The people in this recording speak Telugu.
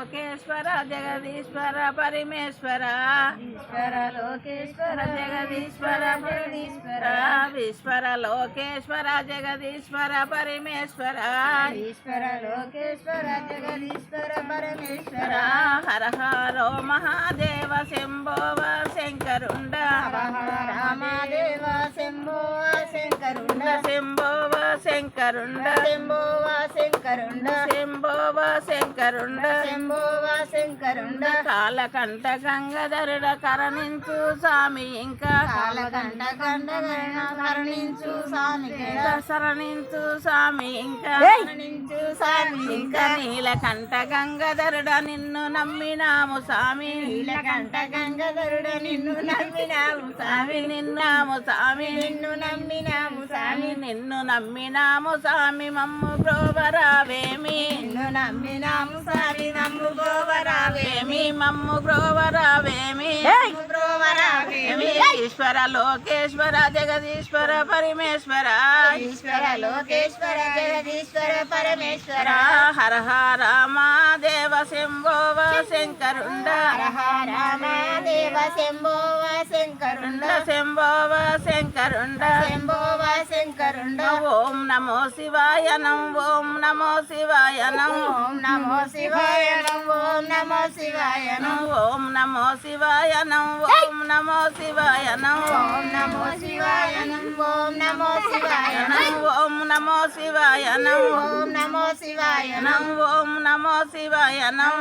లోకేశ్వర జగదీశ్వర పరమేశ్వర ఈశ్వర లోకేశ్వర జగదీశ్వర జగదీశ్వర ఈశ్వర లోకేశ్వర జగదీశ్వర పరమేశ్వర ఈశ్వర లోకేశ్వర జగదీశ్వర పరమేశ్వర హర హరో మహాదేవ శంభోవ శంకరుండ రామదేవ శంభోవ శంకరుండ శంభోవ శంకరుండ శంభోవ శంకరుండ శంభోవ శంకరుండ శంభోవ శంకరుండ కాలకంఠ గంగధరుడ కరణించు స్వామి ఇంకా కాలకంఠ కంఠగణ కరుణించు స్వామి శరణించు స్వామి ఇంకా కరుణించు స్వామి ఇంకా నీలకంఠ గంగధరుడ నిన్ను నమ్మినాము స్వామి నీలకంఠ గంగధరుడ నిన్ను నమ్మినాము స్వామి నిన్నాము స్వామి నిన్ను నమ్మినాము స్వామి నిన్ను నమ్మినాము స్వామి మమ్ము బ్రోవరావేమి నిన్ను నమ్మినాము స్వామి నమ్ము గోవరావేమి మమ్ము బ్రోవరావేమి బ్రోవరావేమి ఈశ్వర లోకేశ్వర జగదీశ్వర పరమేశ్వర ఈశ్వర లోకేశ్వర జగదీశ్వర పరమేశ్వర హర హర మహాదేవ శంభోవ శంకరుండ రామదేవ శంభోవ శంకరుండ శంభోవ శంకరుండ శంభోవ శంకరుండ ఓం నమో శివాయ నం ఓం నమో శివాయ నం ఓం నమో శివాయ నమః ఓం నమో శివాయ నమః ఓం నమో శివాయ నం ఓం నమో శివాయ నం ఓం నమో శివాయ నమః ఓం నమో శివాయ నమః ఓం నమో శివాయ నం ఓం నమో శివాయ నమః ఓం నమో శివాయ నం